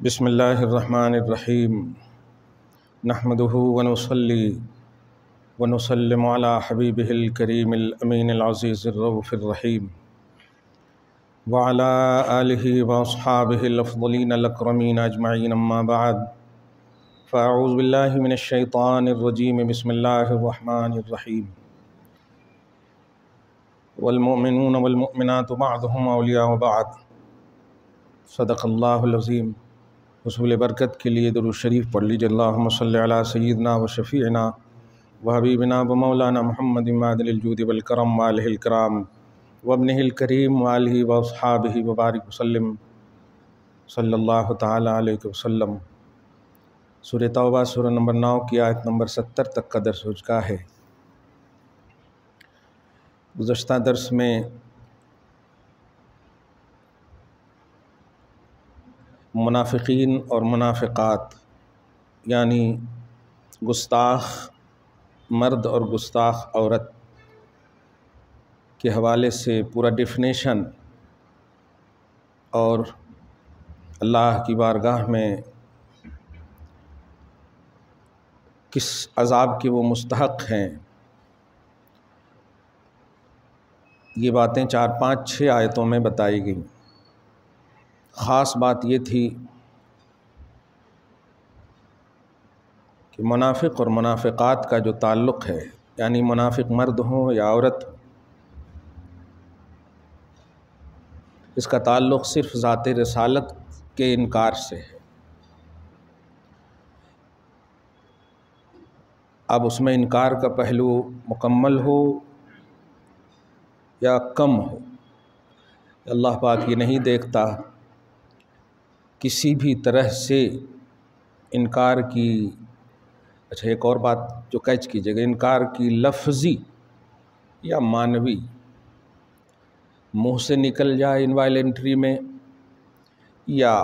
बिस्मिल्लाहिर्रहमानिर्रहीम नहमदुहु व नुसल्ली व नुसल्लिमु अला हबीबिहिल करीमिल अमीनिल अज़ीज़िर रऊफ़िर रहीम व अला आलिहि व अस्हाबिहिल अफ़्ज़लीनल अकरमीन अजमईन अम्मा बअद फ़अऊज़ु बिल्लाहि मिनश शैतानिर रजीम बिस्मिल्लाहिर रहमानिर रहीम वल मुमिनून वल मुमिनातु बअदुहुम औलियाउ बअद सदक़ल्लाहुल अज़ीम। हुसूल बरकत के लिए दुरूद शरीफ पढ़ लीजिए। अल्लाहुम्मा सल्लि अला सय्यिदिना व शफ़ीइना व हबीबिना व मौलाना मुहम्मदिन मादिल जूदि वल करम व आलिहिल किराम व इब्निहिल करीम व आलिहि व अस्हाबिहि व बारिक वसल्लिम सल्लल्लाहु तआला अलैहि वसल्लम। सूरह तौबा सूरह नंबर 9 की आयत नंबर 70 तक का दर्स हो चुका है। गुज़श्ता दर्स में मुनाफिकीन और मुनाफिकात यानी गुस्ताख मर्द और गुस्ताख औरत के हवाले से पूरा डिफिनेशन और अल्लाह की बारगाह में किस अज़ाब के वो मुस्तहक़ हैं, ये बातें 4, 5, 6 आयतों में बताई गई। ख़ास बात ये थी कि मुनाफिक और मुनाफिकात का जो ताल्लुक़ है, यानी मुनाफिक मर्द हो या औरत हो, इसका ताल्लुक़ सिर्फ़ ज़ाते रिसालत के इनकार से है। अब उसमें इनकार का पहलू मुकम्मल हो या कम हो, अल्लाह पाक ये नहीं देखता। किसी भी तरह से इनकार की, अच्छा एक और बात जो कैच कीजिएगा, इनकार की लफ्ज़ी या मानवी मुँह से निकल जाए इनवायलेंट्री में या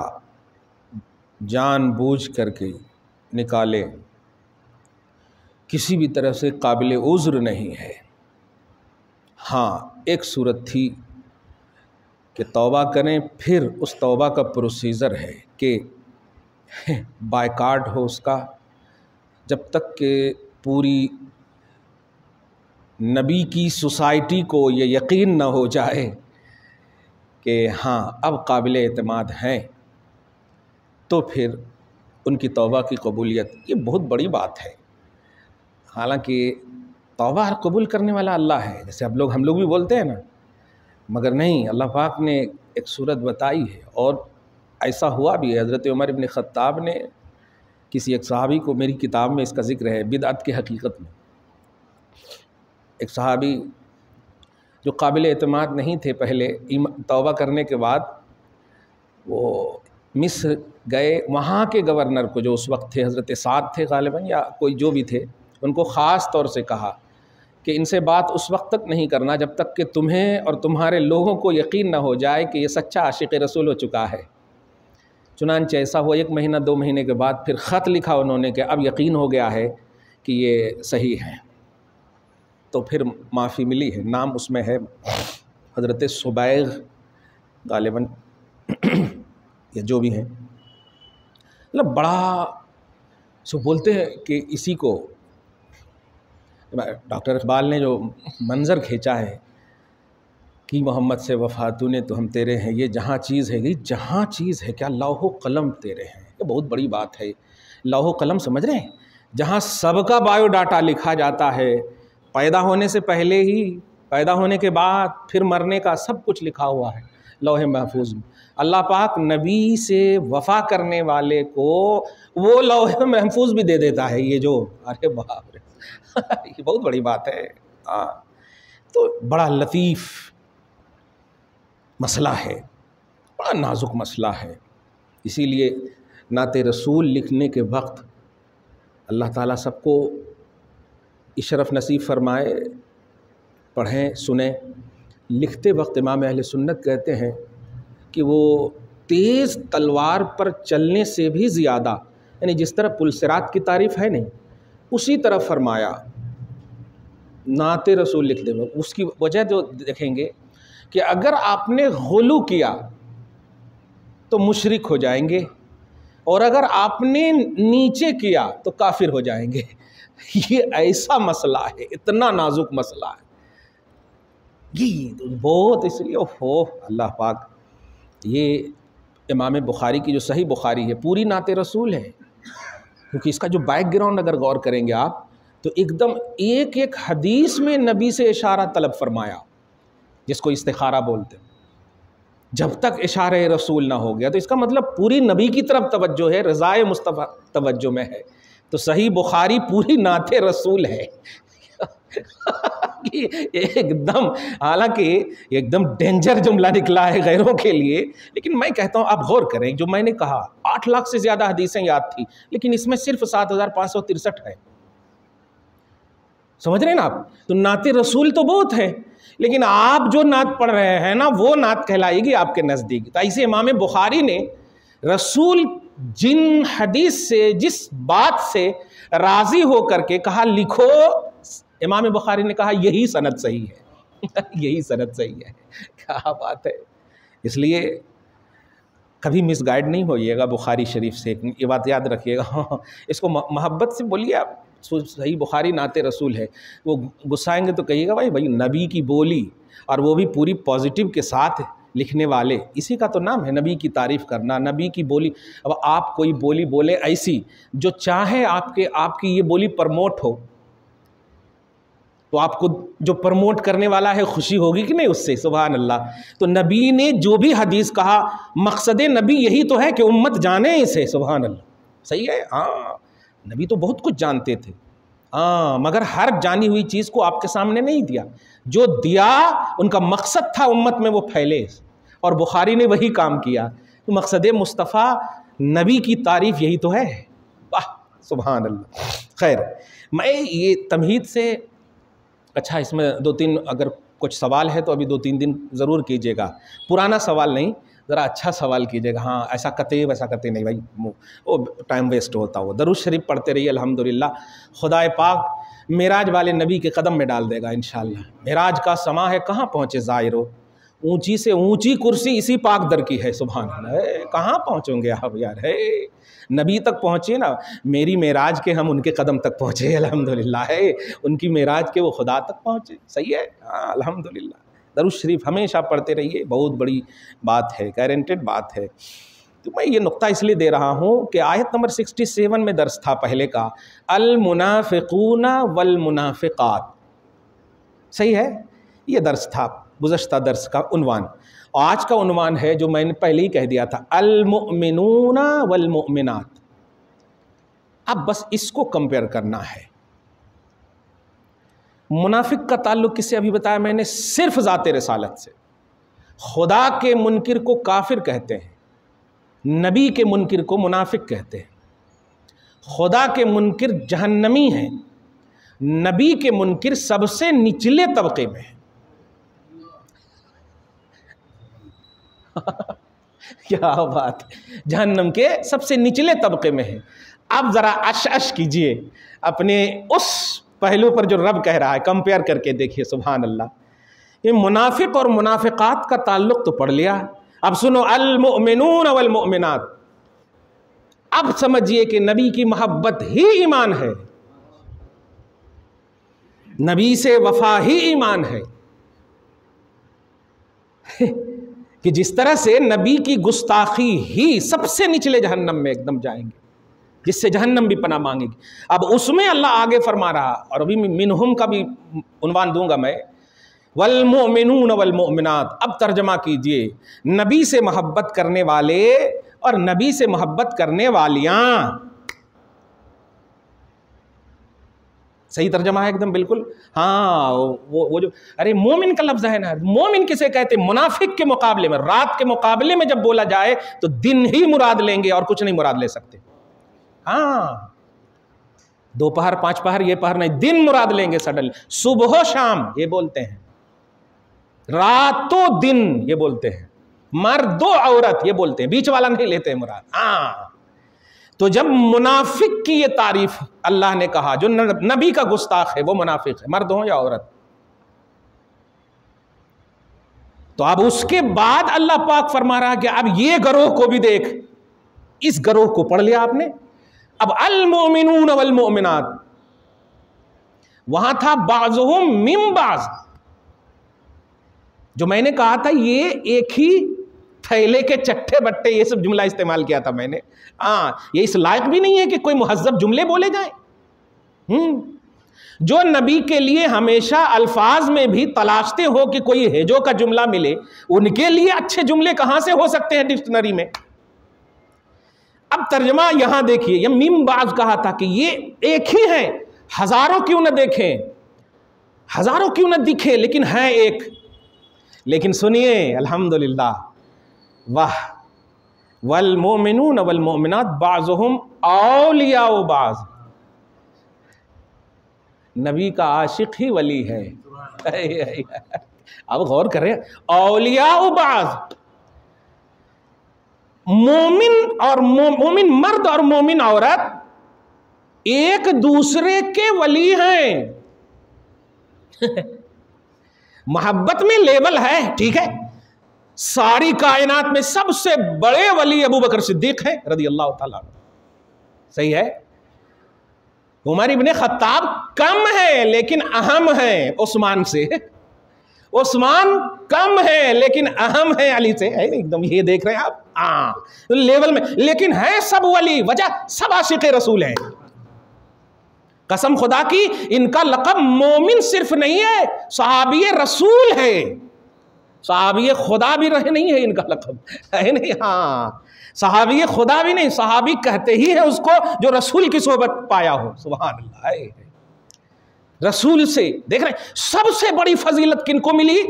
जानबूझ करके निकाले, किसी भी तरह से काबिल उज़्र नहीं है। हाँ, एक सूरत थी कि तौबा करें, फिर उस तौबा का प्रोसीजर है कि बायकाट हो उसका, जब तक कि पूरी नबी की सोसाइटी को ये यकीन न हो जाए कि हाँ अब काबिल एतमाद हैं, तो फिर उनकी तौबा की कबूलियत, ये बहुत बड़ी बात है। हालांकि तौबा कबूल करने वाला अल्लाह है, जैसे हम लोग भी बोलते हैं ना, मगर नहीं, अल्लाह पाक ने एक सूरत बताई है और ऐसा हुआ भी है। हज़रत उमर इब्न ख़त्ताब ने किसी एक सहाबी को, मेरी किताब में इसका ज़िक्र है बिदअत की हकीकत में, एक सहाबी जो काबिल एतमाद नहीं थे, पहले तौबा करने के बाद वो मिस्र गए, वहाँ के गवर्नर को, जो उस वक्त थे हज़रत साद थे गालिबन या कोई जो भी थे, उनको ख़ास तौर से कहा कि इनसे बात उस वक्त तक नहीं करना जब तक कि तुम्हें और तुम्हारे लोगों को यकीन न हो जाए कि ये सच्चा आशिक़ रसूल हो चुका है। चुनांचे ऐसा हुआ, 1 महीना 2 महीने के बाद फिर ख़त लिखा उन्होंने कि अब यकीन हो गया है कि ये सही है, तो फिर माफ़ी मिली है। नाम उसमें है हज़रत सुबैग गालिबन या जो भी हैं, मतलब बड़ा सो बोलते हैं कि इसी को डॉक्टर इकबाल ने जो मंज़र खींचा है कि मोहम्मद से वफ़ा तूने तो हम तेरे हैं, ये जहाँ चीज़ है, ये जहाँ चीज़ है क्या, लौहो कलम तेरे हैं। ये बहुत बड़ी बात है। लौहो कलम समझ रहे हैं, जहाँ सबका बायोडाटा लिखा जाता है, पैदा होने से पहले ही, पैदा होने के बाद, फिर मरने का, सब कुछ लिखा हुआ है लौहे महफूज में। अल्लाह पाक नबी से वफ़ा करने वाले को वो लौहे महफूज भी दे देता है। ये जो, अरे बाप रे ये बहुत बड़ी बात है। हाँ, तो बड़ा लतीफ़ मसला है, बड़ा नाजुक मसला है। इसीलिए नाते रसूल लिखने के वक्त अल्लाह ताला सबको इशरफ नसीब फरमाए, पढ़ें सुने। लिखते वक्त इमाम अहले सुन्नत कहते हैं कि वो तेज़ तलवार पर चलने से भी ज़्यादा, यानी जिस तरह पुलसिरात की तारीफ़ है नहीं, उसी तरह फरमाया नाते रसूल लिखते में। उसकी वजह जो देखेंगे कि अगर आपने गुलू किया तो मुशरिक हो जाएंगे, और अगर आपने नीचे किया तो काफिर हो जाएंगे। ये ऐसा मसला है, इतना नाजुक मसला है ये बहुत, इसलिए हो अल्लाह पाक। ये इमाम बुखारी की जो सही बुखारी है पूरी नाते रसूल है, क्योंकि इसका जो बैकग्राउंड अगर गौर करेंगे आप तो एकदम एक एक हदीस में नबी से इशारा तलब फरमाया, जिसको इस्तिखारा बोलते हैं, जब तक इशारे रसूल ना हो गया। तो इसका मतलब पूरी नबी की तरफ तवज्जो है, रज़ाए मुस्तफ़ा तवज्जो में है। तो सही बुखारी पूरी नाते रसूल है कि एकदम, हालांकि एकदम डेंजर जुमला निकला है गैरों के लिए, लेकिन मैं कहता हूँ आप गौर करें। जो मैंने कहा 8 लाख से ज़्यादा हदीसें याद थी, लेकिन इसमें सिर्फ 7563 है। समझ रहे हैं ना आप? तो नाते रसूल तो बहुत है, लेकिन आप जो नात पढ़ रहे हैं ना वो नात कहलाएगी आपके नज़दीक। तो ऐसे इमाम बुखारी ने रसूल जिन हदीस से, जिस बात से राज़ी हो करके कहा लिखो, इमाम बुखारी ने कहा यही सनद सही है यही सनद सही है। क्या बात है। इसलिए कभी मिसगाइड नहीं होइएगा बुखारी शरीफ से, ये बात याद रखिएगा। इसको मोहब्बत से बोलिए आप, सही बुखारी नाते रसूल है। वो गुस्साएंगे तो कहिएगा भाई भाई नबी की बोली, और वो भी पूरी पॉजिटिव के साथ लिखने वाले, इसी का तो नाम है नबी की तारीफ़ करना, नबी की बोली। अब आप कोई बोली बोले ऐसी जो चाहे आपकी ये बोली प्रमोट हो, तो आपको जो प्रमोट करने वाला है खुशी होगी कि नहीं उससे? सुभान अल्लाह। तो नबी ने जो भी हदीस कहा, मकसद नबी यही तो है कि उम्मत जाने इसे। सुभान अल्लाह, सही है। हाँ, नबी तो बहुत कुछ जानते थे, हाँ, मगर हर जानी हुई चीज़ को आपके सामने नहीं दिया। जो दिया उनका मकसद था उम्मत में वो फैले, और बुखारी ने वही काम किया। तो मकसद मुस्तफ़ा नबी की तारीफ़ यही तो है। वाह सुभान अल्लाह। खैर, मैं ये तमहीद से, अच्छा इसमें 2-3 अगर कुछ सवाल है तो अभी 2-3 दिन ज़रूर कीजिएगा। पुराना सवाल नहीं, ज़रा अच्छा सवाल कीजिएगा। हाँ, ऐसा कते नहीं भाई, वो टाइम वेस्ट होता। वो दरूद शरीफ पढ़ते रहिए। अल्हम्दुलिल्लाह, खुदाए पाक मेराज वाले नबी के कदम में डाल देगा इंशाअल्लाह। मेराज का समा है, कहाँ पहुँचे ज़ाहिरो, ऊंची से ऊंची कुर्सी इसी पाक दर की है। सुभान अल्लाह, कहाँ पहुँचोगे आप यार? है नबी तक पहुँचे ना, मेरी मेराज के हम उनके कदम तक पहुँचे अल्हम्दुलिल्लाह। है उनकी मेराज के वो खुदा तक पहुँचे। सही है, हाँ अल्हम्दुलिल्लाह। दरूद शरीफ हमेशा पढ़ते रहिए, बहुत बड़ी बात है, गारंटेड बात है। तो मैं ये नुक्ता इसलिए दे रहा हूँ कि आयत नंबर 67 में दर्स था पहले का, अल मुनाफिकूना वल मुनाफिकात। सही है, ये दर्स था, गुज़श्ता दर्स का उन्वान। आज का उन्वान है जो मैंने पहले ही कह दिया था, अल मुमिनूना वल मुमिनात। अब बस इसको कंपेयर करना है। मुनाफिक का ताल्लुक किससे अभी बताया मैंने? सिर्फ ज़ाते रिसालत से। खुदा के मुनकिर को काफिर कहते हैं, नबी के मुनकिर को मुनाफिक कहते हैं। खुदा के मुनकिर जहन्नमी हैं, नबी के मुनकिर सबसे निचले तबके में है। क्या बात है, जहन्नम के सबसे निचले तबके में है। अब ज़रा अश कीजिए अपने उस पहलू पर जो रब कह रहा है, कंपेयर करके देखिए। सुभान अल्लाह, ये मुनाफिक और मुनाफिकात का ताल्लुक तो पढ़ लिया। अब सुनो, अल मुमिनून वल मुमिनात। अब समझिए कि नबी की मोहब्बत ही ईमान है, नबी से वफा ही ईमान है। कि जिस तरह से नबी की गुस्ताखी ही सबसे निचले जहन्नम में एकदम जाएंगे, जिससे जहन्नम भी पनाह मांगेगी। अब उसमें अल्लाह आगे फरमा रहा, और अभी मिनहुम का भी उन्वान दूंगा मैं, वल मुमिनून वल मुमिनात। अब तर्जमा कीजिए, नबी से मोहब्बत करने वाले और नबी से मोहब्बत करने वालियां। सही तर्जमा है एकदम बिल्कुल। हाँ, वो जो, अरे मोमिन का लफ्ज़ है ना, मोमिन किसे कहते? मुनाफिक के मुकाबले में, रात के मुकाबले में जब बोला जाए तो दिन ही मुराद लेंगे और कुछ नहीं मुराद ले सकते। हाँ, दोपहर 5 पहर ये पहर नहीं, दिन मुराद लेंगे सडन। सुबह शाम ये बोलते हैं, रातों दिन ये बोलते हैं, मर्दो औरत ये बोलते हैं, बीच वाला नहीं लेते हैं मुराद। हाँ, तो जब मुनाफिक की ये तारीफ अल्लाह ने कहा, जो नबी का गुस्ताख है वो मुनाफिक है, मर्द हो या औरत। तो अब उसके बाद अल्लाह पाक फरमा रहा कि अब ये गरोह को भी देख, इस गरोह को पढ़ लिया आपने। अब अल मोमिनून वल मोमिनात, वहां था बाज़ुहुम मिन बाज़, जो मैंने कहा था ये एक ही थैले के चट्टे बट्टे, ये सब जुमला इस्तेमाल किया था मैंने। ये इस लायक भी नहीं है कि कोई मुहज्जब जुमले बोले जाए। जो नबी के लिए हमेशा अल्फाज में भी तलाशते हो कि कोई हेजो का जुमला मिले, उनके लिए अच्छे जुमले कहां से हो सकते हैं डिक्शनरी में। अब तर्जमा यहां देखिए, ये मिम बाज कहा था कि ये एक ही है, हजारों क्यों न देखें, हजारों क्यों न दिखे, लेकिन है एक। लेकिन सुनिए, अल्हम्दुलिल्लाह, वाह, वल मोमिनून वल मोमिनात बाज़ुहुम औलियाउ बाज़, नबी का आशिक ही वली है। अब गौर करें, औलियाउ बाज़, मोमिन और मोमिन मर्द और मोमिन औरत एक दूसरे के वली हैं। मोहब्बत में लेवल है, ठीक है। सारी कायनात में सबसे बड़े वली अबू बकर सिद्दीक हैं रज़ी अल्लाह ताला, सही है। उमर इब्ने खत्ताब कम है लेकिन अहम है उस्मान से, उस्मान कम है लेकिन अहम है अली से, है एकदम। ये देख रहे हैं आप लेवल में, लेकिन है सब वली। वजह, सब आशिक रसूल हैं। कसम खुदा की, इनका लक़ब मोमिन सिर्फ नहीं है, सहाबी रसूल है। सहाबी खुदा भी रहे नहीं है इनका लक़ब, है नहीं। सहाबी खुदा भी नहीं, सहाबी कहते ही है उसको जो रसूल की सोहबत पाया हो। सुभान अल्लाह। रसूल से देख रहे, सबसे बड़ी फजीलत किनको मिली?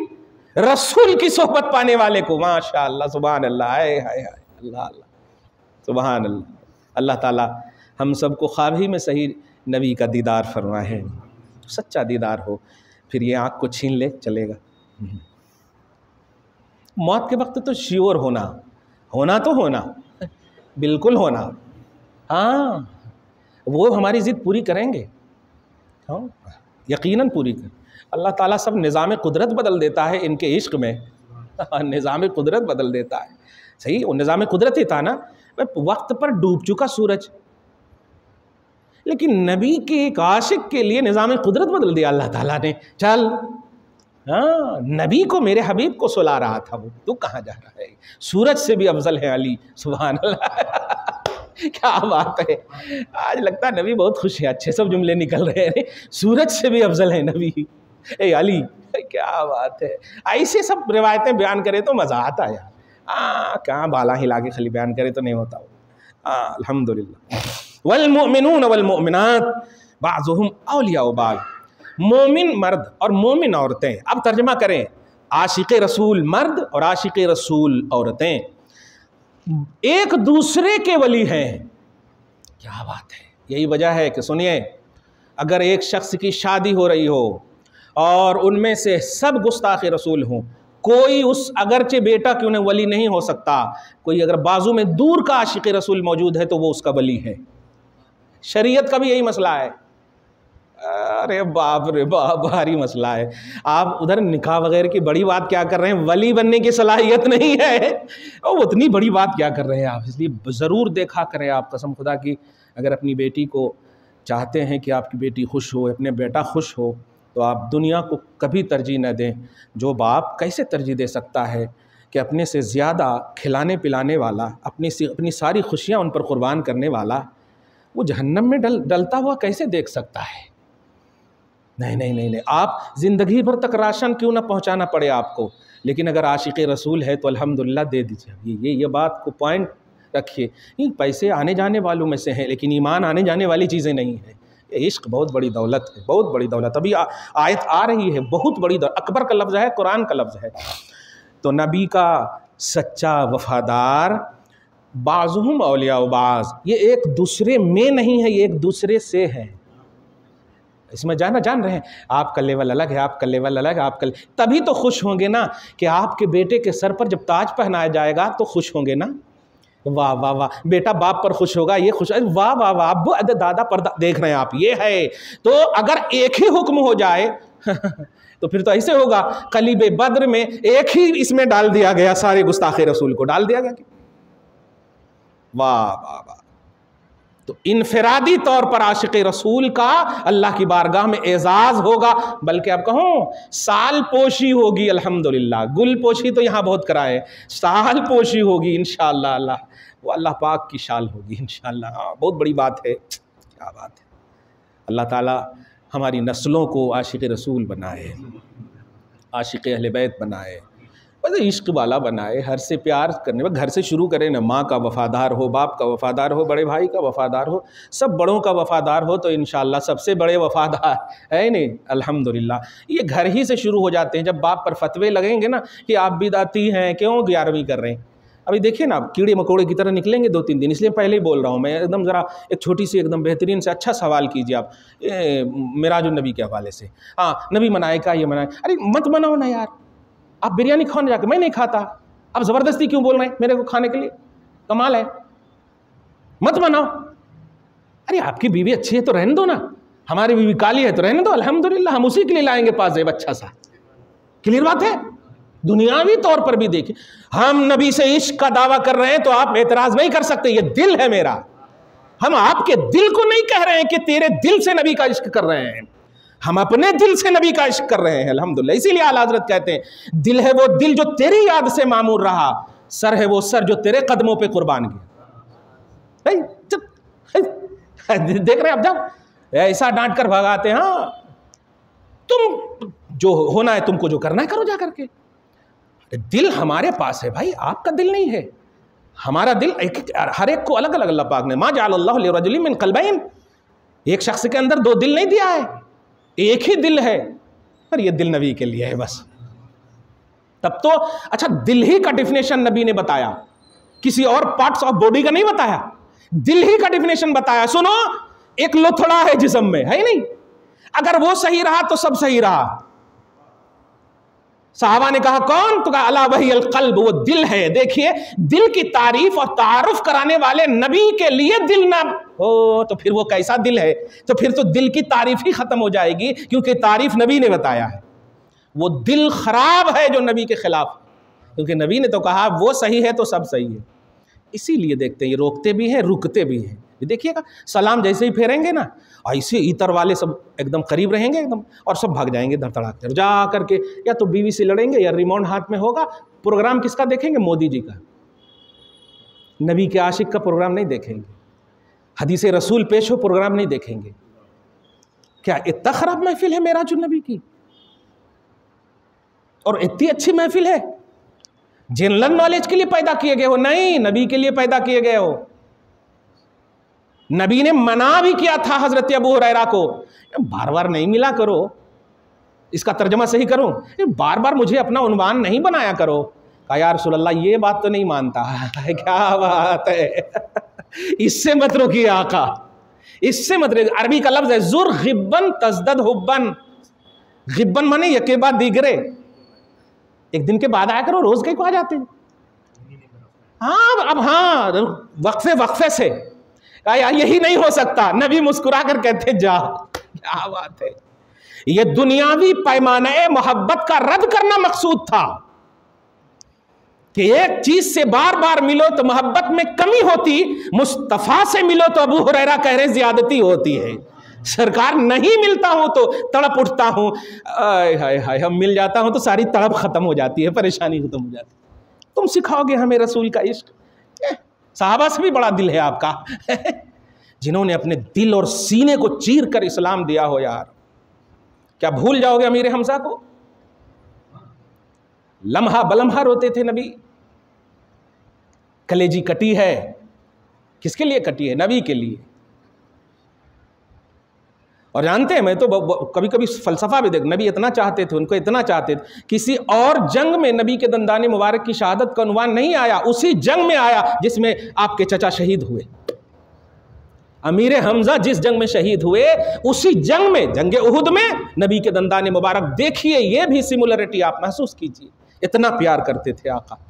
रसूल की सोहबत पाने वाले को। माशा अल्लाह, सुभान अल्लाह, अल्लाह अल्लाह, सुभान अल्लाह। अल्लाह ताला हम सबको ख्वाब ही में सही नबी का दीदार फरमाए, सच्चा दीदार हो। फिर ये आँख को छीन ले चलेगा। मौत के वक्त तो श्योर होना, होना तो होना, बिल्कुल होना। वो हमारी ज़िद पूरी करेंगे, यकीनन पूरी कर। अल्लाह ताला सब निज़ाम कुदरत बदल देता है इनके इश्क में। निज़ाम कुदरत बदल देता है, सही। वो निज़ाम कुदरत ही था ना, वक्त पर डूब चुका सूरज, लेकिन नबी के एक आशिक के लिए निज़ाम कुदरत बदल दिया अल्लाह ताला ने। चल, नबी को, मेरे हबीब को सुला रहा था वो, तू कहाँ जा रहा है? सूरज से भी अफजल है अली, सुभान अल्लाह। क्या बात है, आज लगता है नबी बहुत खुश है, अच्छे सब जुमले निकल रहे हैं। सूरज से भी अफजल है नबी, ए अली, क्या बात है। ऐसे सब रिवायतें बयान करें तो मज़ा आता है यार। क्या बाला हिला के खाली बयान करे तो नहीं होता। अल्हम्दुलिल्लाह। वल मोमिनून वल मोमिनात बाज़ुहुम औलियाउ बाज़, मोमिन मर्द और मोमिन औरतें। अब तर्जमा करें, आशिक रसूल मर्द और आशिक रसूल औरतें एक दूसरे के वली हैं। क्या बात है। यही वजह है कि सुनिए, अगर एक शख्स की शादी हो रही हो और उनमें से सब गुस्ताख रसूल हों, कोई उस अगरचे बेटा क्यों नहीं वली नहीं हो सकता। कोई अगर बाजू में दूर का आशिक रसूल मौजूद है तो वो उसका वली है। शरीयत का भी यही मसला है। अरे बाप रे बाप, भारी मसला है। आप उधर निकाह वगैरह की बड़ी बात क्या कर रहे हैं, वली बनने की सलाहियत नहीं है और उतनी बड़ी बात क्या कर रहे हैं आप। इसलिए ज़रूर देखा करें आप, कसम खुदा की, अगर अपनी बेटी को चाहते हैं कि आपकी बेटी खुश हो, अपने बेटा खुश हो, तो आप दुनिया को कभी तरजीह न दें। जो बाप कैसे तरजीह दे सकता है कि अपने से ज़्यादा खिलाने पिलाने वाला, अपनी सारी खुशियाँ उन पर कुर्बान करने वाला, वो जहन्नम में डलता हुआ कैसे देख सकता है। नहीं नहीं नहीं नहीं, आप ज़िंदगी भर तक राशन क्यों ना पहुंचाना पड़े आपको, लेकिन अगर आशिक़ रसूल है तो अल्हम्दुलिल्लाह दे दीजिए। ये बात को पॉइंट रखिए। नहीं, पैसे आने जाने वालों में से हैं, लेकिन ईमान आने जाने वाली चीज़ें नहीं हैं। ये इश्क बहुत बड़ी दौलत है, बहुत बड़ी दौलत। अभी आयत आ रही है, बहुत बड़ी दौलत। अकबर का लफ्ज़ है, कुरान का लफ्ज़ है। तो नबी का सच्चा वफ़ादार, बाज़ुहुम औलिया बाज़, ये एक दूसरे में नहीं है, ये एक दूसरे से है। इसमें जान रहे हैं, आपका लेवल अलग है, आपका लेवल अलग है, आपका। तभी तो खुश होंगे ना कि आपके बेटे के सर पर जब ताज पहनाया जाएगा तो खुश होंगे ना। वाह वाह वाह, बेटा बाप पर खुश होगा, ये खुश, वाह वाह वाह, अब दादा पर देख रहे हैं आप, ये है। तो अगर एक ही हुक्म हो जाए तो फिर तो ऐसे होगा, कलीब बद्र में एक ही इसमें डाल दिया गया, सारे गुस्ताखे रसूल को डाल दिया गया। वाह वाह वाह। तो इनफरादी तौर पर आशिक रसूल का अल्लाह की बारगाह में एजाज होगा, बल्कि आप कहो साल पोशी होगी। अल्हम्दुलिल्लाह, गुल पोशी तो यहाँ बहुत कराए, साल पोशी होगी इंशाअल्लाह। अल्लाह वो अल्लाह पाक की शाल होगी इंशाअल्लाह। बहुत बड़ी बात है, क्या बात है। अल्लाह ताला हमारी नस्लों को आशिक रसूल बनाए, आशिक अहले बैत बनाए, बस इश्क वाला बनाए, हर से प्यार करने में घर से शुरू करें ना। माँ का वफ़ादार हो, बाप का वफ़ादार हो, बड़े भाई का वफ़ादार हो, सब बड़ों का वफ़ादार हो, तो इंशाअल्लाह सबसे बड़े वफ़ादार है नहीं। अल्हम्दुलिल्लाह, ये घर ही से शुरू हो जाते हैं। जब बाप पर फतवे लगेंगे ना कि आप बिदाती हैं, क्यों 11वीं कर रहे हैं, अभी देखिए ना आप कीड़े मकोड़े की तरह निकलेंगे 2-3 दिन। इसलिए पहले ही बोल रहा हूँ मैं, एकदम ज़रा एक छोटी सी एकदम बेहतरीन से अच्छा सवाल कीजिए आप मिराजुन नबी के हवाले से। हाँ, नबी मनाए का, ये मनाए, अरे मत बनाओ ना यार। आप बिरयानी खाने जाके, मैं नहीं खाता, आप ज़बरदस्ती क्यों बोल रहे हैं मेरे को खाने के लिए, कमाल है, मत बनाओ। अरे आपकी बीवी अच्छी है तो रहने दो ना, हमारी बीवी काली है तो रहने दो, अल्हम्दुलिल्लाह हम उसी के लिए लाएंगे पाजेब अच्छा सा। क्लियर बात है। दुनियावी तौर पर भी देखिए, हम नबी से इश्क का दावा कर रहे हैं तो आप एतराज़ नहीं कर सकते, ये दिल है मेरा। हम आपके दिल को नहीं कह रहे हैं कि तेरे दिल से नबी का इश्क कर रहे हैं, हम अपने दिल से नबी का इश्क कर रहे हैं अल्हम्दुलिल्लाह। इसीलिए आला हज़रत कहते हैं, दिल है वो दिल जो तेरी याद से मामूर रहा, सर है वो सर जो तेरे कदमों पे कुर्बान गया। देख रहे हैं आप, जब ऐसा डांट कर भगाते हैं, हाँ तुम जो होना है, तुमको जो करना है करो जा करके। दिल हमारे पास है भाई, आपका दिल नहीं है। हमारा दिल हर एक को अलग अलग अल्लाह पाक ने, मा जअलल्लाहु लिरजुलिन मिन क़ल्बैन, एक शख्स के अंदर 2 दिल नहीं दिया है, एक ही दिल है, पर ये दिल नबी के लिए है बस। तब तो अच्छा, दिल ही का डिफिनेशन नबी ने बताया, किसी और पार्ट्स ऑफ बॉडी का नहीं बताया, दिल ही का डिफिनेशन बताया। सुनो, एक लोथड़ा है जिस्म में, है नहीं, अगर वो सही रहा तो सब सही रहा। साहबा ने कहा कौन, तो कहा अला वही अल क़ल्ब, वो दिल है। देखिए, दिल की तारीफ और तारुफ कराने वाले नबी के लिए दिल ना हो तो फिर वो कैसा दिल है, तो फिर तो दिल की तारीफ ही खत्म हो जाएगी, क्योंकि तारीफ नबी ने बताया है। वो दिल खराब है जो नबी के खिलाफ, क्योंकि नबी ने तो कहा वो सही है तो सब सही है। इसीलिए देखते हैं ये रोकते भी हैं, रुकते भी हैं। ये देखिएगा, सलाम जैसे ही फेरेंगे ना, ऐसे इतर वाले सब एकदम करीब रहेंगे एकदम, और सब भाग जाएंगे धड़धड़ा कर जा करके, या तो बीवी से लड़ेंगे या रिमोट हाथ में होगा। प्रोग्राम किसका देखेंगे? मोदी जी का। नबी के आशिक का प्रोग्राम नहीं देखेंगे, हदीस रसूल पेश हो प्रोग्राम नहीं देखेंगे। क्या इतना खराब महफिल है मेराजुन नबी की, और इतनी अच्छी महफिल है? जनरल नॉलेज के लिए पैदा किए गए हो? नहीं, नबी के लिए पैदा किए गए हो। नबी ने मना भी किया था हजरत अबू हुरैरा को, बार बार नहीं मिला करो, इसका तर्जमा सही करूं, बार बार मुझे अपना उन्वान नहीं बनाया करो। कहा या रसूल अल्लाह, ये बात तो नहीं मानता है। क्या बात है, इससे मत रोकिए आका, इससे मत रोकिए। अरबी का लफ्ज है जुर गिब्बन तजदद हुब्बन। गिब्बन माने यके बाद दीगरे, एक दिन के बाद आया करो, रोज कहीं को आ जाते हैं। हाँ, अब हाँ, वक्फे वक्फे से यार यही नहीं हो सकता। नबी मुस्कुरा कर कहते जा, क्या बात है। ये दुनियावी पैमाने मोहब्बत का रद्द करना मकसूद था कि एक चीज से बार बार मिलो तो मोहब्बत में कमी होती, मुस्तफा से मिलो तो अबू हुरैरा कह रहे ज्यादती होती है। सरकार नहीं मिलता हूं तो तड़प उठता हूं, हाय हाय, हम मिल जाता हूं तो सारी तड़प खत्म हो जाती है, परेशानी खत्म हो जाती है। तुम सिखाओगे हमें रसूल का इश्क? साहबा से भी बड़ा दिल है आपका, जिन्होंने अपने दिल और सीने को चीर कर इस्लाम दिया हो। यार क्या भूल जाओगे अमीर हमजा को? लम्हा बलम्हा रोते थे नबी। कलेजी कटी है, किसके लिए कटी है? नबी के लिए। और जानते हैं, मैं तो कभी कभी फलसफा भी देख, नबी इतना चाहते थे, उनको इतना चाहते थे, किसी और जंग में नबी के दंदाने मुबारक की शहादत का उन्वान नहीं आया, उसी जंग में आया जिसमें आपके चचा शहीद हुए। अमीर हमजा जिस जंग में शहीद हुए, उसी जंग में, जंग उहुद में नबी के दंदाने मुबारक। देखिए, ये भी सिमिलरिटी आप महसूस कीजिए, इतना प्यार करते थे आका।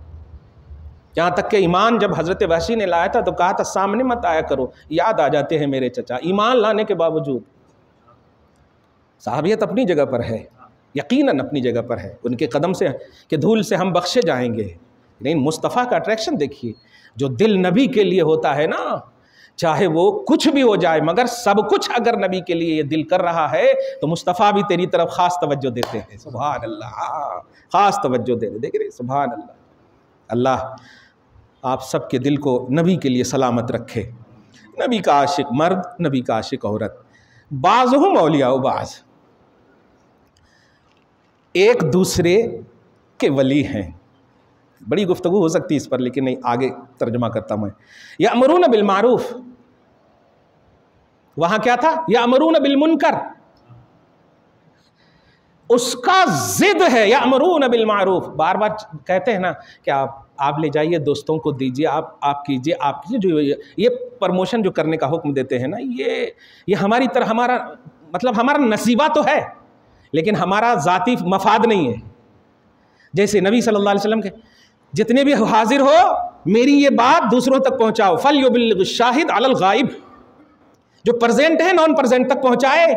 यहाँ तक कि ईमान जब हजरत वहशी ने लाया था तो कहा था सामने मत आया करो, याद आ जाते हैं मेरे चचा। ईमान लाने के बावजूद साहबियत अपनी जगह पर है, यकीनन अपनी जगह पर है, उनके कदम से के धूल से हम बख्शे जाएंगे। लेकिन मुस्तफ़ा का अट्रैक्शन देखिए, जो दिल नबी के लिए होता है ना, चाहे वो कुछ भी हो जाए, मगर सब कुछ अगर नबी के लिए ये दिल कर रहा है तो मुस्तफ़ा भी तेरी तरफ ख़ास तवज्जो देते हैं। सुभान अल्लाह, ख़ास तवज्जो दे रहे, देख रहे, सुभान अल्लाह। अल्लाह आप सबके दिल को नबी के लिए सलामत रखे। नबी का आशिक मर्द, नबी का आशिक औरत, बाज़ुहुम औलिया बाज़, एक दूसरे के वली हैं। बड़ी गुफ्तगू हो सकती है इस पर, लेकिन नहीं, आगे तर्जुमा करता मैं। यअमुरून बिल मारूफ, वहां क्या था? यअमुरून बिल मुनकर, उसका जिद है यअमुरून बिल मारूफ। बार बार कहते हैं ना कि आप ले जाइए, दोस्तों को दीजिए, आप कीजिए, जो ये प्रमोशन जो करने का हुक्म देते हैं ना, ये हमारी तरह, हमारा मतलब हमारा नसीबा तो है, लेकिन हमारा ज़ाती मफाद नहीं है। जैसे नबी सल्लल्लाहु अलैहि वसल्लम के जितने भी हाजिर हो, मेरी ये बात दूसरों तक पहुंचाओ। फल युबल्लिग शाहिद अलल गाइब, जो प्रेजेंट है नॉन प्रेजेंट तक पहुंचाए,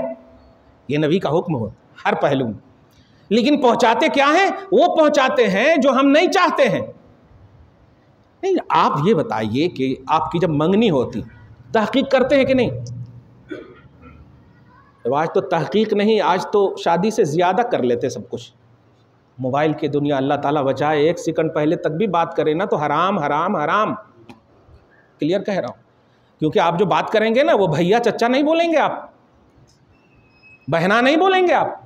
ये नबी का हुक्म हो हर पहलू में। लेकिन पहुंचाते क्या है? वो पहुंचाते हैं जो हम नहीं चाहते हैं। नहीं, आप ये बताइए कि आपकी जब मंगनी होती, तहकीक करते हैं कि नहीं? आज तो तहकीक नहीं, आज तो शादी से ज़्यादा कर लेते सब कुछ। मोबाइल की दुनिया, अल्लाह ताला बचाए, 1 सेकंड पहले तक भी बात करें ना तो हराम हराम हराम, क्लियर कह रहा हूँ। क्योंकि आप जो बात करेंगे ना, वो भैया चच्चा नहीं बोलेंगे, आप बहना नहीं बोलेंगे, आप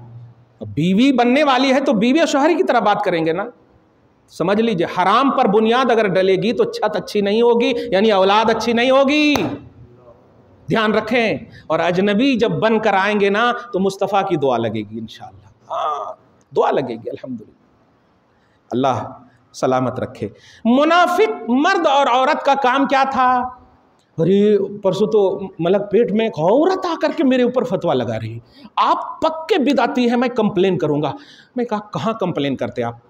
बीवी बनने वाली है तो बीवी और शौहरी की तरह बात करेंगे ना। समझ लीजिए, हराम पर बुनियाद अगर डलेगी तो छत अच्छी नहीं होगी, यानी औलाद अच्छी नहीं होगी। ध्यान रखें। और अजनबी जब बन कर आएंगे ना तो मुस्तफ़ा की दुआ लगेगी इंशाअल्लाह। हाँ, दुआ लगेगी अल्हम्दुलिल्लाह। अल्लाह सलामत रखे। मुनाफिक मर्द और औरत का काम क्या था? अरे परसों तो मलक पेट में एक औरत आकर के मेरे ऊपर फतवा लगा रही, आप पक्के बिदाती हैं, मैं कंप्लेन करूंगा। मैं कहा, कहाँ कंप्लेन करते आप?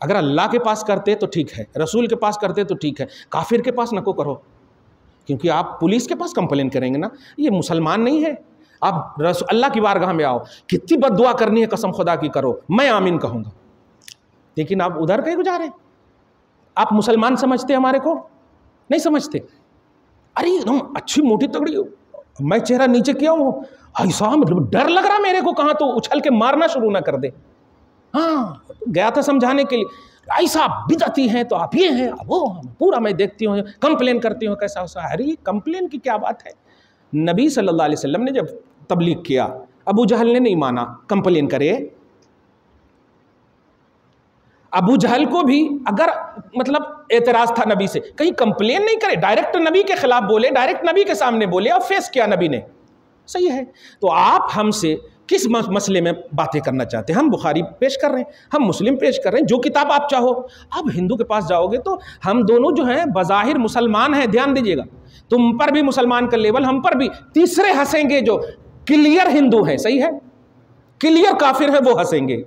अगर अल्लाह के पास करते तो ठीक है, रसूल के पास करते तो ठीक है, काफिर के पास नको करो, क्योंकि आप पुलिस के पास कंप्लेन करेंगे ना, ये मुसलमान नहीं है। आप अल्लाह की बारगाह में आओ, कितनी बद्दुआ करनी है कसम खुदा की करो, मैं आमीन कहूँगा। लेकिन आप उधर कहीं गुजारे, आप मुसलमान समझते हमारे को? नहीं समझते। अरे एकदम अच्छी मोटी तगड़ी, मैं चेहरा नीचे किया हूँ, ऐसा डर लग रहा मेरे को, कहाँ तो उछल के मारना शुरू ना कर दे। हाँ, गया था समझाने के लिए, ऐसा बिदअती हैं तो आप ये हैं, वो पूरा मैं देखती हूँ, कंप्लेन करती हूँ, कैसा वैसा। अरे कंप्लेन की क्या बात है? नबी सल्लल्लाहु अलैहि वसल्लम ने जब तबलीग किया, अबू जहल ने नहीं माना, कंप्लेन करे। अबू जहल को भी अगर मतलब एतराज़ था नबी से, कहीं कंप्लेन नहीं करे, डायरेक्ट नबी के खिलाफ बोले, डायरेक्ट नबी के सामने बोले और फेस किया नबी ने। सही है। तो आप हमसे किस मसले में बातें करना चाहते हैं? हम बुखारी पेश कर रहे हैं, हम मुस्लिम पेश कर रहे हैं, जो किताब आप चाहो। आप हिंदू के पास जाओगे तो हम दोनों जो हैं बज़ाहिर मुसलमान हैं, ध्यान दीजिएगा। तुम पर भी मुसलमान का लेवल, हम पर भी। तीसरे हंसेंगे जो क्लियर हिंदू है, सही है, क्लियर काफिर है, वो हंसेंगे।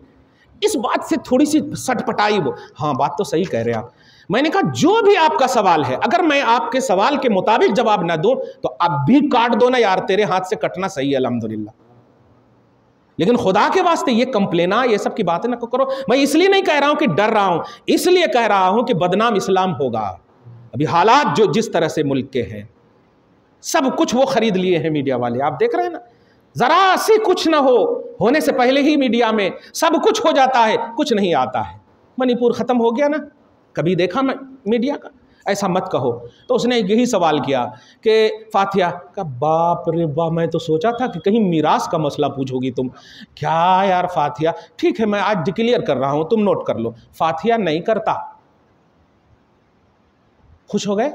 इस बात से थोड़ी सी सटपटाई वो, हाँ बात तो सही कह रहे हैं आप। मैंने कहा जो भी आपका सवाल है, अगर मैं आपके सवाल के मुताबिक जवाब ना दूं तो अब भी काट दो ना यार, तेरे हाथ से कटना सही है अल्हम्दुलिल्लाह। लेकिन खुदा के वास्ते ये कंप्लेना, ये सब की बातें ना करो। मैं इसलिए नहीं कह रहा हूं कि डर रहा हूं, इसलिए कह रहा हूं कि बदनाम इस्लाम होगा। अभी हालात जो जिस तरह से मुल्क के हैं, सब कुछ वो खरीद लिए हैं मीडिया वाले, आप देख रहे हैं ना। जरा सी कुछ ना होने से पहले ही मीडिया में सब कुछ हो जाता है, कुछ नहीं आता है। मणिपुर खत्म हो गया ना, कभी देखा मैं मीडिया का? ऐसा मत कहो। तो उसने यही सवाल किया कि फातिहा का, बाप रे बाप, मैं तो सोचा था कि कहीं मीरास का मसला पूछोगी तुम। क्या यार फातिहा, ठीक है मैं आज डिक्लेयर कर रहा हूं, तुम नोट कर लो, फातिहा नहीं करता। खुश हो गए?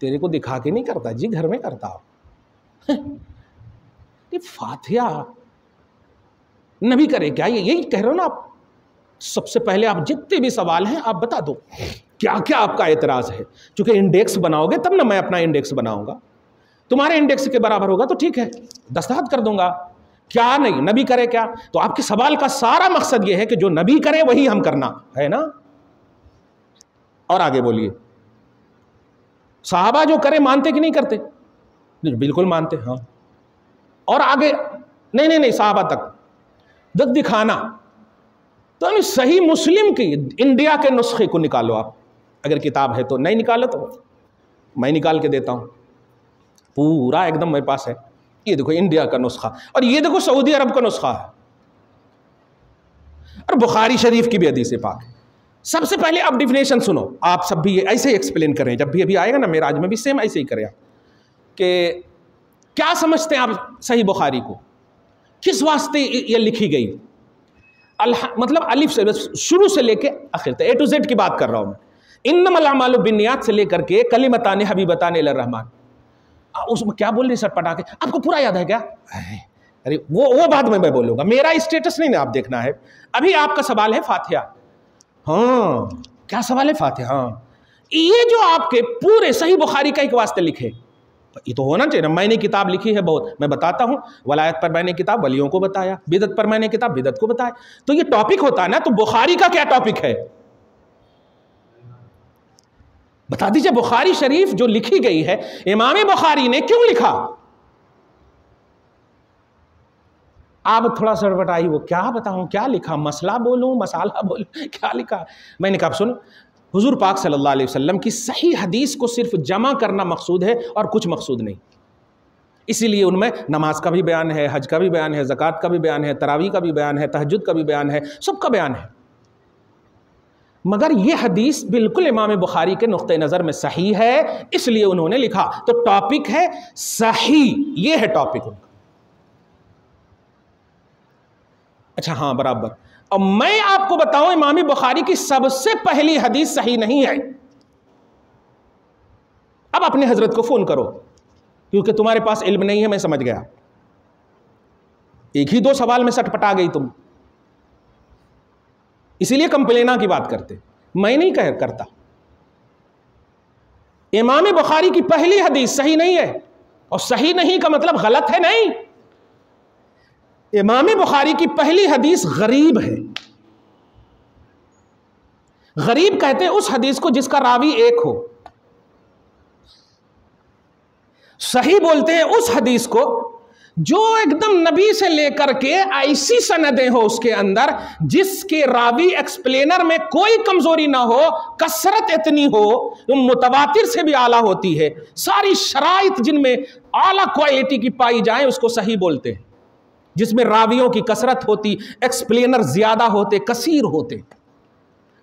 तेरे को दिखा के नहीं करता जी, घर में करता हो। ये फातिहा नबी करे क्या? ये यही कह रहे हो ना आप। सबसे पहले आप जितने भी सवाल हैं आप बता दो, क्या क्या आपका एतराज है। क्योंकि इंडेक्स बनाओगे तब ना मैं अपना इंडेक्स बनाऊंगा। तुम्हारे इंडेक्स के बराबर होगा तो ठीक है, दस्तखत कर दूंगा। क्या नहीं, नबी करे क्या? तो आपके सवाल का सारा मकसद यह है कि जो नबी करे वही हम करना है ना। और आगे बोलिए, साहबा जो करे मानते कि नहीं करते? बिल्कुल मानते, हाँ। और आगे नहीं साहबा तक दिखाना। तो सही मुस्लिम की इंडिया के नुस्खे को निकालो आप, अगर किताब है तो नहीं निकालो तो मैं निकाल के देता हूँ, पूरा एकदम मेरे पास है। ये देखो इंडिया का नुस्खा, और ये देखो सऊदी अरब का नुस्खा है, और बुखारी शरीफ की भी हदीस पाक है। सबसे पहले आप डिफिनेशन सुनो, आप सब भी ऐसे ही एक्सप्लेन करें, जब भी अभी आएगा ना मेराज में भी सेम ऐसे ही करें आप, कि क्या समझते हैं आप सही बुखारी को, किस वास्ते ये लिखी गई, मतलब अलिफ से शुरू से लेके आखिर तक, A to Z की बात कर रहा हूं मैं। इन्नमल अमालु बिन्नियात से लेकर के कलिमताने हबीबताने इलर रहमान, उसमें क्या बोल रही सर पटा के, आपको पूरा याद है क्या? अरे वो बाद में मैं बोलूंगा, मेरा स्टेटस नहीं ना आप देखना है। अभी आपका सवाल है फातिहा। हाँ, क्या सवाल है? फातिहा। हाँ, ये जो आपके पूरे सही बुखारी का एक वास्ते लिखे, ये तो होना चाहिए ना। मैंने किताब लिखी है बहुत, मैं बताता हूँ, वलायत पर मैंने किताब वलियों को बताया, बिदत पर मैंने किताब बिदत को बताया। तो ये टॉपिक होता है ना, तो बुखारी का क्या टॉपिक है बता दीजिए। बुखारी शरीफ जो लिखी गई है, इमाम बुखारी ने क्यों लिखा? आप थोड़ा सा बताइए, वो क्या बताऊं, क्या लिखा, मसला बोलूं, मसाला बोलूं, क्या लिखा? मैंने कहा सुनो, हुजूर पाक सल्लल्लाहु अलैहि वसल्लम की सही हदीस को सिर्फ जमा करना मकसूद है और कुछ मकसूद नहीं। इसीलिए उनमें नमाज का भी बयान है, हज का भी बयान है, ज़कात का भी बयान है, तरावी का भी बयान है, तहज्जुद का भी बयान है, सबका बयान है। मगर ये हदीस बिल्कुल इमाम बुखारी के नुक्ते नज़र में सही है, इसलिए उन्होंने लिखा। तो टॉपिक है सही, ये है टॉपिक उनका। अच्छा हाँ, बराबर। और मैं आपको बताऊं, इमाम बुखारी की सबसे पहली हदीस सही नहीं है। अब अपने हजरत को फोन करो, क्योंकि तुम्हारे पास इल्म नहीं है, मैं समझ गया। एक ही दो सवाल में सटपटा गई तुम, इसीलिए कंप्लेना की बात करते, मैं नहीं करता। इमाम बुखारी की पहली हदीस सही नहीं है, और सही नहीं का मतलब गलत है नहीं। इमाम बुखारी की पहली हदीस गरीब है। गरीब कहते हैं उस हदीस को जिसका रावी एक हो। सही बोलते हैं उस हदीस को जो एकदम नबी से लेकर के ऐसी सनदें हो उसके अंदर, जिसके रावी एक्सप्लेनर में कोई कमजोरी ना हो, कसरत इतनी हो, मुतवातिर से भी आला होती है, सारी शराइत जिनमें आला क्वालिटी की पाई जाए, उसको सही बोलते हैं। जिसमें रावियों की कसरत होती, एक्सप्लेनर ज्यादा होते, कसीर होते।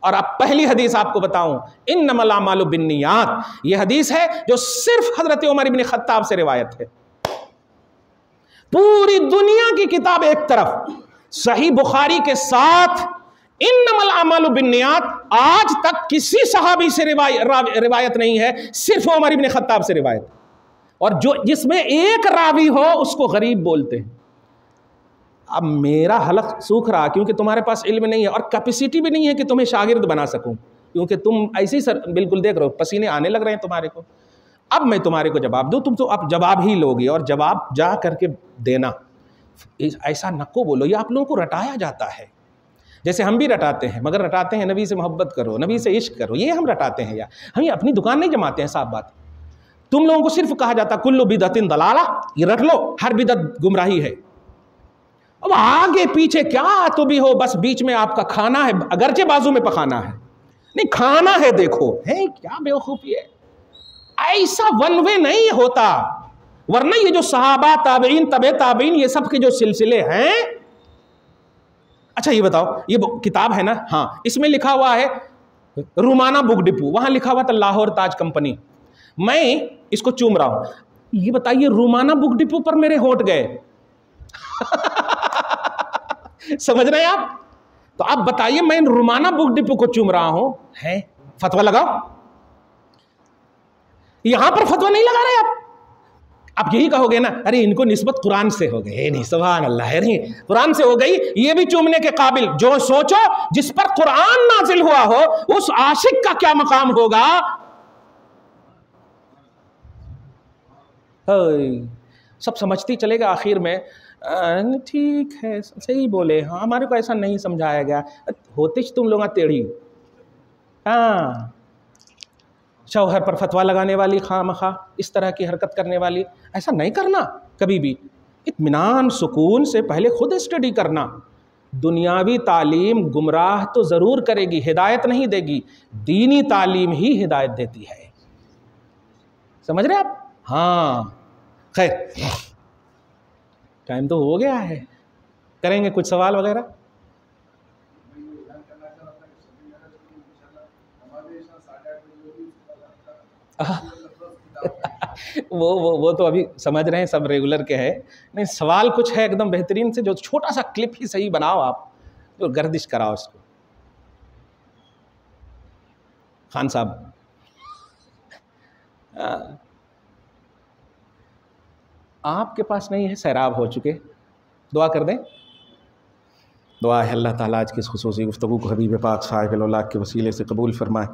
और अब पहली हदीस आपको बताऊं, इन्नमल अमालु बिन्नियात, यह हदीस है जो सिर्फ हजरत उमर इब्न खत्ताब से रिवायत है। पूरी दुनिया की किताब एक तरफ, सही बुखारी के साथ इन्नमल अमालु बिन्नियात आज तक किसी सहाबी से रिवायत नहीं है, सिर्फ उमर इब्न खत्ताब से रिवायत। और जो जिसमें एक रावी हो उसको गरीब बोलते हैं। अब मेरा हलक सूख रहा, क्योंकि तुम्हारे पास इल्म नहीं है और कैपेसिटी भी नहीं है कि तुम्हें शागिर्द बना सकूं, क्योंकि तुम ऐसे ही सर बिल्कुल देख रहे हो, पसीने आने लग रहे हैं तुम्हारे को। अब मैं तुम्हारे को जवाब दूं, तुम तो अब जवाब ही लोगे, और जवाब जा करके देना। ऐसा नको बोलो, ये आप लोगों को रटाया जाता है, जैसे हम भी रटाते हैं, मगर रटाते हैं नबी से मोहब्बत करो, नबी से इश्क करो, ये हम रटाते हैं। यार हम ये अपनी दुकान नहीं जमाते हैं, साफ बात। तुम लोगों को सिर्फ कहा जाता कुल्लु बिदअतिन दलाला, ये रट लो, हर बिदअत गुमराही है। अब आगे पीछे क्या तो भी हो, बस बीच में आपका खाना है, अगरचे बाजू में पकाना है, नहीं खाना है। देखो है क्या बेवकूफी है, ऐसा वन वे नहीं होता। वरना ये जो सहाबा ताबईन तबे ताबईन ये सब के जो सिलसिले हैं। अच्छा ये बताओ, ये किताब है ना, हाँ, इसमें लिखा हुआ है रुमाना बुक डिपो, वहां लिखा हुआ था लाहौर ताज कंपनी। मैं इसको चूम रहा हूं, ये बताइए रुमाना बुक डिपो पर मेरे होठ गए। समझ रहे हैं आप? तो आप बताइए, मैं रुमाना बुक डिपो को चूम रहा हूं, है फतवा लगाओ। यहां पर फतवा नहीं लगा रहे आप यही कहोगे ना, अरे इनको निस्बत कुरान से हो गई। नहीं, सुभान अल्लाह, है नहीं, कुरान से हो गई, ये भी चूमने के काबिल। जो सोचो जिस पर कुरान नाजिल हुआ हो, उस आशिक का क्या मकाम होगा। सब समझती चलेगा आखिर में, ठीक है, सही बोले, हाँ हमारे को ऐसा नहीं समझाया गया, होती तुम लोग टेढ़ी। हाँ, शौहर पर फतवा लगाने वाली, खामखा इस तरह की हरकत करने वाली, ऐसा नहीं करना कभी भी। इत्मीनान सुकून से पहले खुद स्टडी करना, दुनियावी तालीम गुमराह तो ज़रूर करेगी, हिदायत नहीं देगी। दीनी तालीम ही हिदायत देती है। समझ रहे आप? हाँ, खैर टाइम तो हो गया है, करेंगे कुछ सवाल वगैरह? वो तो अभी समझ रहे हैं, सब रेगुलर के हैं। नहीं, सवाल कुछ है एकदम बेहतरीन से, जो छोटा सा क्लिप ही सही बनाओ आप, तो गर्दिश कराओ इसको। खान साहब, आपके पास नहीं है, सैराब हो चुके, दुआ कर दें। दुआ है अल्लाह ताला आज की इस खुसूसी गुफ्तगू को हबीब पाक साहिब औलाद के वसीले से कबूल फरमाए,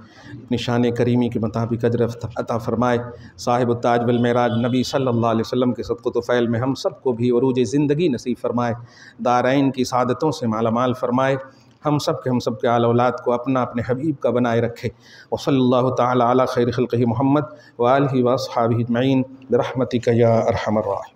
निशान करीमी के मुताबिक अजर अता फरमाए। साहिब ताज वल मेराज नबी सल्लल्लाहु अलैहि वसल्लम के सदक़ तो फ़ैल में हम सबको भी उरूज ज़िंदगी नसीब फरमाए, दारैन की सादतों से मालामाल फरमाए, हम सब के आल औलाद को अपना अपने हबीब का बनाए रखे। व सल्लल्लाहु तआला अला खैर खल्क़िही मुहम्मद व आलिहि व अस्हाबिही अजमईन बिरहमतिका या अरहमर राहिमीन।